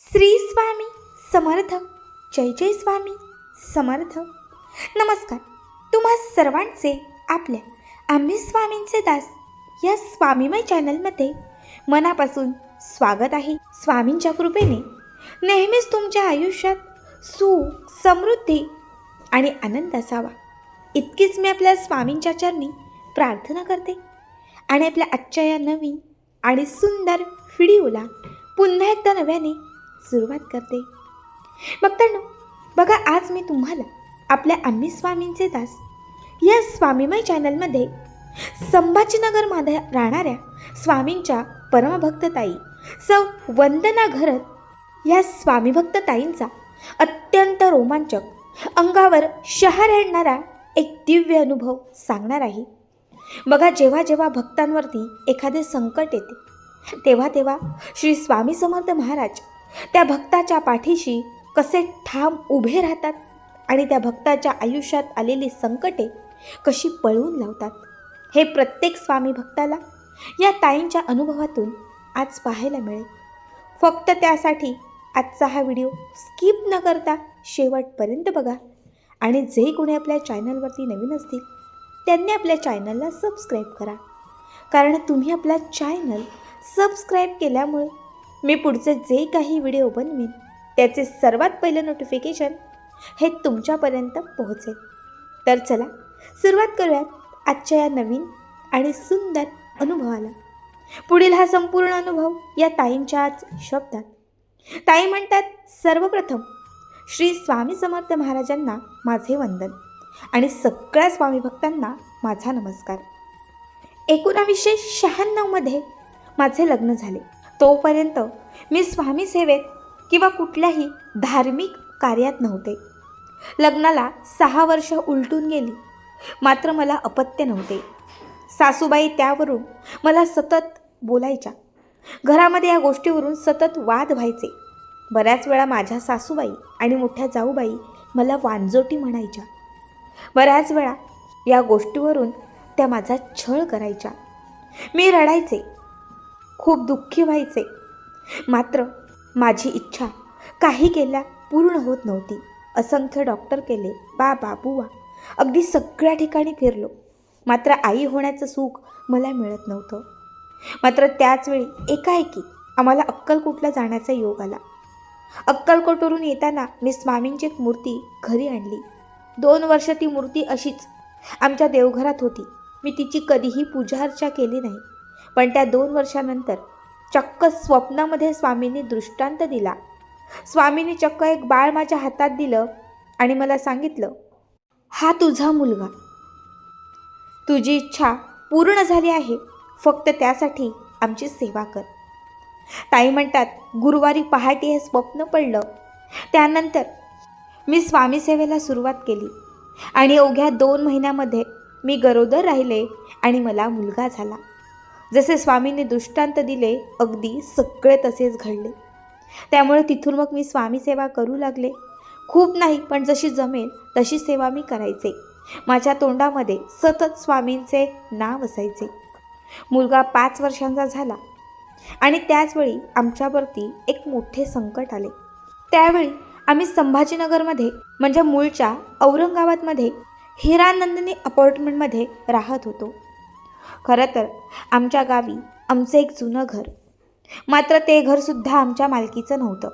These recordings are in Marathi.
श्री स्वामी समर्थ. जय जय स्वामी समर्थ. नमस्कार. तुम्हा सर्वांचे आपल्या आम्ही स्वामींचे दास या स्वामीमय चॅनलमध्ये मनापासून स्वागत आहे. स्वामींच्या कृपेने नेहमीच तुमच्या आयुष्यात सुख, समृद्धी आणि आनंद असावा इतकीच मी आपल्या स्वामींच्या चरणी प्रार्थना करते. आणि आपल्या आजच्या या नवीन आणि सुंदर व्हिडिओला पुन्हा एकदा नव्याने सुरुवात करते. भक्तांनो, बघा, आज मी तुम्हाला आपल्या आम्ही स्वामींचे दास या स्वामीमय चॅनलमध्ये संभाजीनगरमध्ये राहणाऱ्या स्वामींच्या परमभक्त ताई सौ वंदना घरत या स्वामीभक्त ताईंचा अत्यंत रोमांचक, अंगावर शहार आणणारा एक दिव्य अनुभव सांगणार आहे. बघा, जेव्हा जेव्हा भक्तांवरती एखादे संकट येते तेव्हा श्री स्वामी समर्थ महाराज त्या भक्ताच्या पाठीशी कसे ठाम उभे राहतात आणि त्या भक्ताच्या आयुष्यात आलेली संकटे कशी पळवून लावतात, हे प्रत्येक स्वामी भक्ताला या ताईंच्या अनुभवातून आज पाहायला मिळेल. फक्त त्यासाठी आजचा हा व्हिडिओ स्किप न करता शेवटपर्यंत बघा. आणि जे कोणी आपल्या चॅनलवरती नवीन असतील त्यांनी आपल्या चॅनलला सबस्क्राईब करा, कारण तुम्ही आपला चॅनल सबस्क्राईब केल्यामुळे मी पुढचे जे काही व्हिडिओ बनवीन त्याचे सर्वात पहिलं नोटिफिकेशन हे तुमच्यापर्यंत पोहोचेल. तर चला सुरुवात करूयात आजच्या या नवीन आणि सुंदर अनुभवाला. पुढील हा संपूर्ण अनुभव या ताईंच्याच शब्दात. ताई म्हणतात, सर्वप्रथम श्री स्वामी समर्थ महाराजांना माझे वंदन आणि सगळ्या स्वामी भक्तांना माझा नमस्कार. 1996 माझे लग्न झाले. तोपर्यंत मी स्वामी सेवेत किंवा कुठल्याही धार्मिक कार्यात नव्हते. लग्नाला 6 वर्ष उलटून गेली, मात्र मला अपत्य नव्हते. सासूबाई त्यावरून मला सतत बोलायच्या. घरामध्ये या गोष्टीवरून सतत वाद व्हायचे. बऱ्याच वेळा माझ्या सासूबाई आणि मोठ्या जाऊबाई मला वांजोटी म्हणायच्या. बऱ्याच वेळा या गोष्टीवरून त्या माझा छळ करायच्या. मी रडायचे, खूप दुःखी व्हायचे. मात्र माझी इच्छा काही केल्या पूर्ण होत नव्हती. असंख्य डॉक्टर केले, बाबा बुवा अगदी सगळ्या ठिकाणी फिरलो, मात्र आई होण्याचं सुख मला मिळत नव्हतं. मात्र त्याचवेळी एकाएकी आम्हाला अक्कलकोटला जाण्याचा योग आला. अक्कलकोटवरून येताना मी स्वामींची एक मूर्ती घरी आणली. 2 वर्ष ती मूर्ती अशीच आमच्या देवघरात होती. मी तिची कधीही पूजाअर्चा केली नाही. पण त्या 2 वर्षानंतर चक्क स्वप्नामध्ये स्वामींनी दृष्टांत दिला. स्वामींनी चक्क एक बाळ माझ्या हातात दिलं आणि मला सांगितलं, हा तुझा मुलगा, तुझी इच्छा पूर्ण झाली आहे, फक्त त्यासाठी आमची सेवा कर. ताई म्हणतात, गुरुवारी पहाटे हे स्वप्न पडलं. त्यानंतर मी स्वामी सेवेला सुरुवात केली आणि अवघ्या 2 महिन्यामध्ये मी गरोदर राहिले आणि मला मुलगा झाला. जसे स्वामींनी दृष्टांत दिले अगदी सगळे तसेच घडले. त्यामुळे तिथून मग मी स्वामी सेवा करू लागले. खूप नाही, पण जशी जमेल तशी सेवा मी करायचे. माझ्या तोंडामध्ये सतत स्वामींचे नाव असायचे. मुलगा 5 वर्षांचा झाला आणि त्याचवेळी आमच्यावरती एक मोठे संकट आले. त्यावेळी आम्ही संभाजीनगरमध्ये म्हणजे मूळच्या औरंगाबादमध्ये हिरानंदिनी अपार्टमेंटमध्ये राहत होतो. खरं तर आमच्या गावी आमचं एक जुनं घर, मात्र ते घरसुद्धा आमच्या मालकीचं नव्हतं.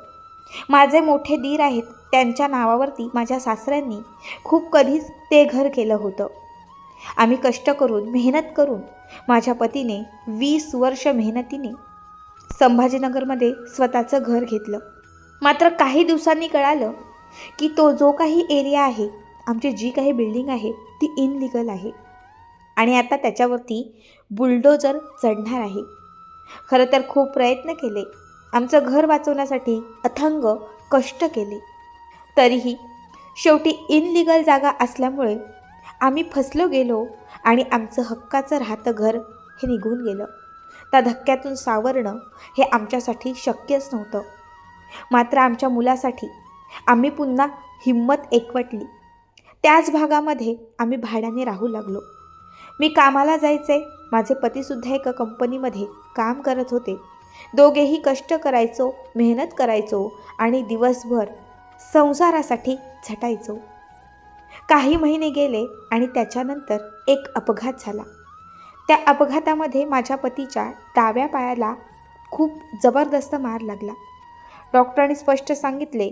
माझे मोठे दीर आहेत, त्यांच्या नावावरती माझ्या सासऱ्यांनी खूप कधीच ते घर केलं होतं. आम्ही कष्ट करून, मेहनत करून, माझ्या पतीने 20 वर्ष मेहनतीने संभाजीनगरमध्ये स्वतःचं घर घेतलं. मात्र काही दिवसांनी कळालं की तो जो काही एरिया आहे, आमची जी काही बिल्डिंग आहे ती इनलिगल आहे आणि आता त्याच्यावरती बुलडोजर चढणार आहे. खरं तर खूप प्रयत्न केले, आमचं घर वाचवण्यासाठी अथंग कष्ट केले. तरीही शेवटी इनलिगल जागा असल्यामुळे आम्ही फसलो गेलो आणि आमचं हक्काचं राहतं घर हे निघून गेलं. त्या धक्क्यातून सावरणं हे आमच्यासाठी शक्यच नव्हतं. मात्र आमच्या मुलासाठी आम्ही पुन्हा हिंमत एकवटली. त्याच भागामध्ये आम्ही भाड्याने राहू लागलो. मी कामाला जायचे. माझे पतीसुद्धा एका कंपनीमध्ये काम करत होते. दोघेही कष्ट करायचो, मेहनत करायचो आणि दिवसभर संसारासाठी झटायचो. काही महिने गेले आणि त्याच्यानंतर एक अपघात झाला. त्या अपघातामध्ये माझ्या पतीच्या डाव्या पायाला खूप जबरदस्त मार लागला. डॉक्टरांनी स्पष्ट सांगितले,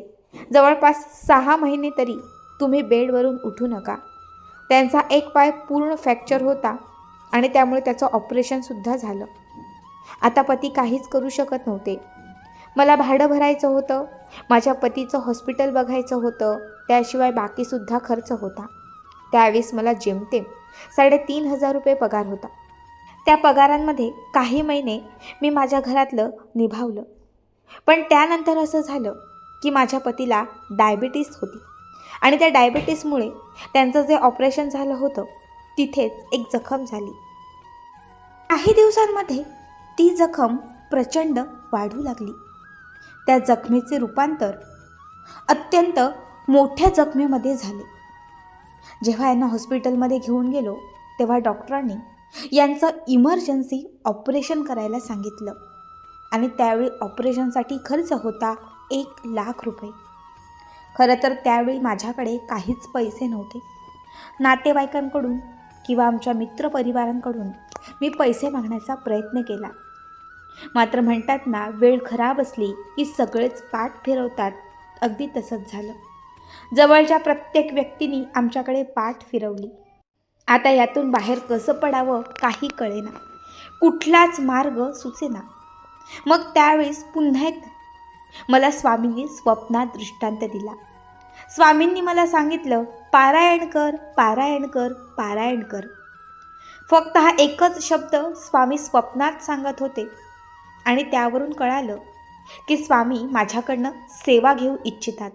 जवळपास 6 महिने तरी तुम्ही बेडवरून उठू नका. त्यांचा एक पाय पूर्ण फ्रॅक्चर होता आणि त्यामुळे त्याचं ऑपरेशनसुद्धा झालं. आता पती काहीच करू शकत नव्हते. मला भाडं भरायचं होतं, माझ्या पतीचं हॉस्पिटल बघायचं होतं, त्याशिवाय बाकीसुद्धा खर्च होता. त्यावेळेस मला जेमतेम 3,500 रुपये पगार होता. त्या पगारांमध्ये काही महिने मी माझ्या घरातलं निभावलं. पण त्यानंतर असं झालं की माझ्या पतीला डायबिटीस होती आणि त्या डायबिटीसमुळे त्यांचं जे ऑपरेशन झालं होतं तिथेच एक जखम झाली. काही दिवसांमध्ये ती जखम प्रचंड वाढू लागली. त्या जखमेचे रूपांतर अत्यंत मोठ्या जखमेमध्ये झाले. जेव्हा यांना हॉस्पिटलमध्ये घेऊन गेलो तेव्हा डॉक्टरांनी यांचं इमर्जन्सी ऑपरेशन करायला सांगितलं आणि त्यावेळी ऑपरेशनसाठी खर्च होता 1,00,000 रुपये. खरं तर त्यावेळी माझ्याकडे काहीच पैसे नव्हते. नातेवाईकांकडून किंवा आमच्या मित्रपरिवारांकडून मी पैसे मागण्याचा प्रयत्न केला. मात्र म्हणतात ना, वेळ खराब असली की सगळेच पाठ फिरवतात, अगदी तसंच झालं. जवळच्या प्रत्येक व्यक्तीने आमच्याकडे पाठ फिरवली. आता यातून बाहेर कसं पडावं काही कळेना, कुठलाच मार्ग सुचेना. मग त्यावेळेस पुन्हा एकदा मला स्वामींनी स्वप्नात दृष्टांत दिला. स्वामींनी मला सांगितलं, पारायण कर, पारायण कर, पारायण कर. फक्त हा एकच शब्द स्वामी स्वप्नात सांगत होते आणि त्यावरून कळालं की स्वामी माझ्याकडनं सेवा घेऊ इच्छितात.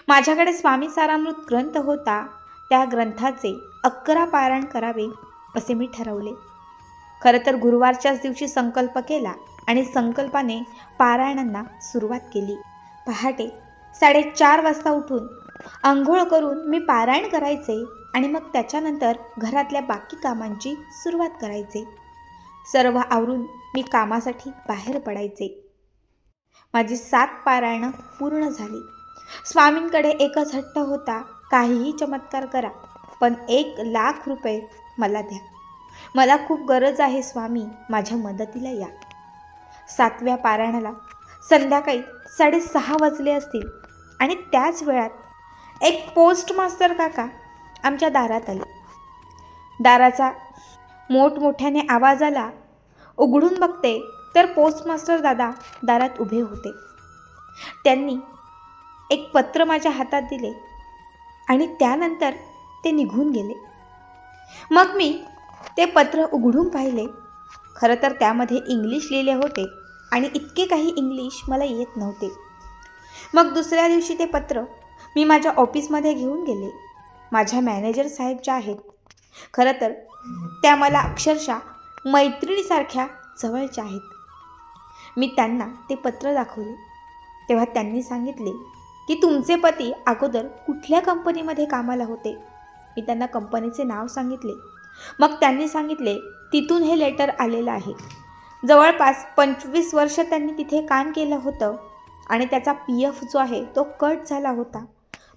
माझ्याकडे स्वामी सारामृत ग्रंथ होता. त्या ग्रंथाचे 11 पारायण करावे असे मी ठरवले. खरं तर गुरुवारच्याच दिवशी संकल्प केला आणि संकल्पाने पारायणांना सुरुवात केली. पहाटे 4:30 वाजता उठून अंघोळ करून मी पारायण करायचे आणि मग त्याच्यानंतर घरातल्या बाकी कामांची सुरुवात करायचे. सर्व आवरून मी कामासाठी बाहेर पडायचे. माझी 7 पारायणं पूर्ण झाली. स्वामींकडे एकच हट्ट होता, काहीही चमत्कार करा, पण 1,00,000 रुपये मला द्या. मला खूप गरज आहे स्वामी, माझ्या मदतीला या. 7व्या पारायणाला संध्याकाळी 6:30 वाजले असतील आणि त्याच वेळात एक पोस्ट मास्तर काका आमच्या दारात आले. दाराचा मोठमोठ्याने आवाज आला. उघडून बघते तर पोस्टमास्टर दादा दारात उभे होते. त्यांनी एक पत्र माझ्या हातात दिले आणि त्यानंतर ते निघून गेले. मग मी ते पत्र उघडून पाहिले. खरं तर त्यामध्ये इंग्लिश लिहिले होते आणि इतके काही इंग्लिश मला येत नव्हते. मग दुसऱ्या दिवशी ते पत्र मी माझ्या ऑफिसमध्ये घेऊन गेले. माझ्या मॅनेजर साहेब ज्या आहेत, खरं तर त्या मला अक्षरशः मैत्रिणीसारख्या जवळच्या आहेत. मी त्यांना ते पत्र दाखवले तेव्हा त्यांनी सांगितले की तुमचे पती अगोदर कुठल्या कंपनीमध्ये कामाला होते. मी त्यांना कंपनीचे नाव सांगितले. मग त्यांनी सांगितले तिथून हे लेटर आलेलं आहे. जवळपास 25 वर्ष त्यांनी तिथे काम केलं होतं आणि त्याचा PF जो आहे तो कट झाला होता.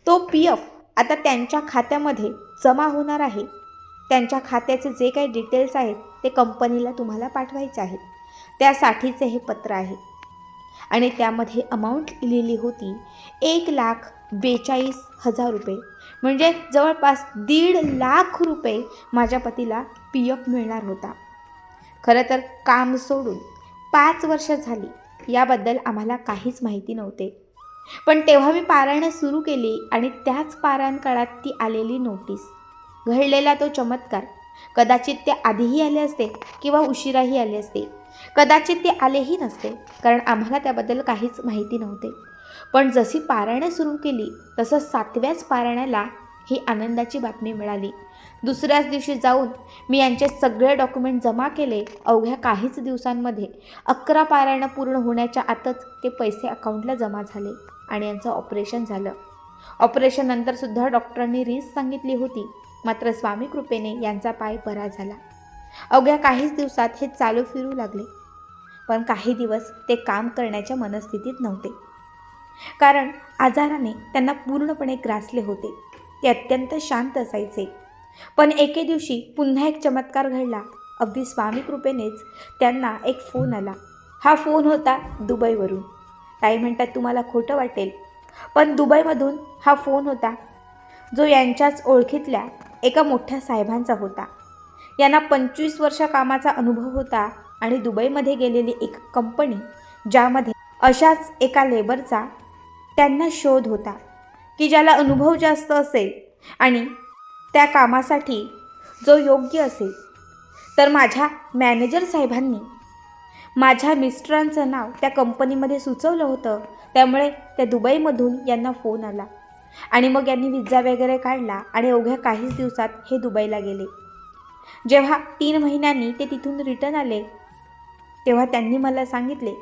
तो PF आता त्यांच्या खात्यामध्ये जमा होणार आहे. त्यांच्या खात्याचे जे काही डिटेल्स आहेत ते कंपनीला तुम्हाला पाठवायचे आहेत. त्यासाठीचे हे पत्र आहे आणि त्यामध्ये अमाऊंट लिहिली होती 1,42,000 रुपये. म्हणजे जवळपास 1,50,000 रुपये माझ्या पतीला PF मिळणार होता. खरं तर काम सोडून 5 वर्ष झाली. याबद्दल आम्हाला काहीच माहिती नव्हते. पण तेव्हा मी पारायण सुरू केली आणि त्याच पारायण काळात ती आलेली नोटीस, घडलेला तो चमत्कार, कदाचित ते आधीही आले असते किंवा उशिराही आले असते. कदाचित ते आलेही नसते, कारण आम्हाला त्याबद्दल काहीच माहिती नव्हते. पण जशी पारायणं सुरू केली तसं 7व्याच पारायणाला ही आनंदाची बातमी मिळाली. दुसऱ्याच दिवशी जाऊन मी यांचे सगळे डॉक्युमेंट जमा केले. अवघ्या काहीच दिवसांमध्ये 11 पारायणं पूर्ण होण्याच्या आतच ते पैसे अकाउंटला जमा झाले आणि यांचं ऑपरेशन झालं. ऑपरेशननंतरसुद्धा डॉक्टरांनी रिस्क सांगितली होती, मात्र स्वामी कृपेने यांचा पाय बरा झाला. अवघ्या काहीच दिवसात हे चालू फिरू लागले. पण काही दिवस ते काम करण्याच्या मनस्थितीत नव्हते, कारण आजाराने त्यांना पूर्णपणे ग्रासले होते. ते अत्यंत शांत असायचे. पण एके दिवशी पुन्हा एक चमत्कार घडला. अगदी स्वामी कृपेनेच त्यांना एक फोन आला. हा फोन होता दुबईवरून. ताई म्हणतात तुम्हाला खोटं वाटेल, पण दुबईमधून हा फोन होता, जो यांच्याच ओळखीतल्या एका मोठ्या साहेबांचा होता. यांना 25 वर्ष कामाचा अनुभव होता आणि दुबईमध्ये गेलेली एक कंपनी, ज्यामध्ये अशाच एका लेबरचा त्यांना शोध होता, की ज्याला अनुभव जास्त असेल आणि त्या कामासाठी जो योग्य असेल. तर माझ्या मॅनेजर साहेबांनी माझ्या मिस्टरांचं नाव त्या कंपनीमध्ये सुचवलं होतं. त्यामुळे त्या दुबईमधून यांना फोन आला आणि मग यांनी विजा वगैरे काढला आणि अवघ्या काहीच दिवसात हे दुबईला गेले. जेव्हा 3 महिन्यांनी ते तिथून रिटर्न आले, तेव्हा त्यांनी मला सांगितले,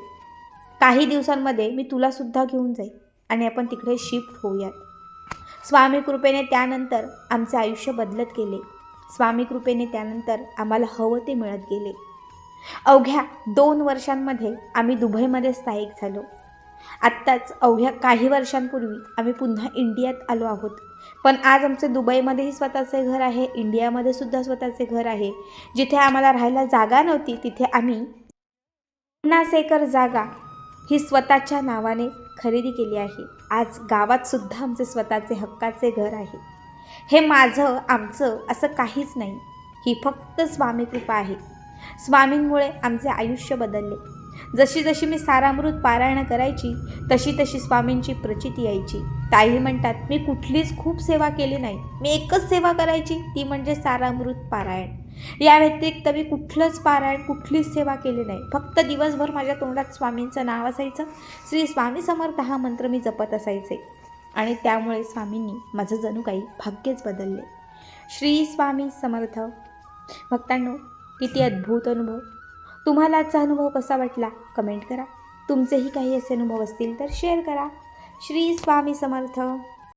काही दिवसांमध्ये मी तुलासुद्धा घेऊन जाईल आणि आपण तिकडे शिफ्ट होऊयात. स्वामी कृपेने त्यानंतर आमचे आयुष्य बदलत गेले. स्वामी कृपेने त्यानंतर आम्हाला हवं ते मिळत गेले. अवघ्या 2 वर्षांमध्ये आम्ही दुबईमध्ये स्थायिक झालो. आत्ताच अवघ्या काही वर्षांपूर्वी आम्ही पुन्हा इंडियात आलो आहोत. पण आज आमचे दुबईमध्येही स्वतःचे घर आहे, इंडियामध्ये सुद्धा स्वतःचे घर आहे. जिथे आम्हाला राहायला जागा नव्हती, तिथे आम्ही 50 एकर जागा ही स्वतःच्या नावाने खरेदी केली आहे. आज गावात सुद्धा आमचे स्वतःचे हक्काचे घर आहे. हे माझं आमचं असं काहीच नाही, ही फक्त स्वामी कृपा आहे. स्वामींमुळे आमचे आयुष्य बदलले. जशी जशी मी सारामृत पारायण करायची, तशी तशी स्वामींची प्रचिती यायची. ताई म्हणतात मी कुठलीच खूप सेवा केली नाही, मी एकच सेवा करायची, ती म्हणजे सारामृत पारायण. या व्यतिरिक्त मी कुठलंच पारायण, कुठलीच सेवा केली नाही. फक्त दिवसभर माझ्या तोंडात स्वामींचं नाव असायचं. श्री स्वामी समर्थ हा मंत्र मी जपत असायचे आणि त्यामुळे स्वामींनी माझं जणू काही भाग्यच बदलले. श्री स्वामी समर्थ. भक्तांनो, किती अद्भुत अनुभव. तुम्हाला आजचा अनुभव कसा वाटला कमेंट करा. तुमचेही काही असे अनुभव असतील तर शेअर करा. श्री स्वामी समर्थ.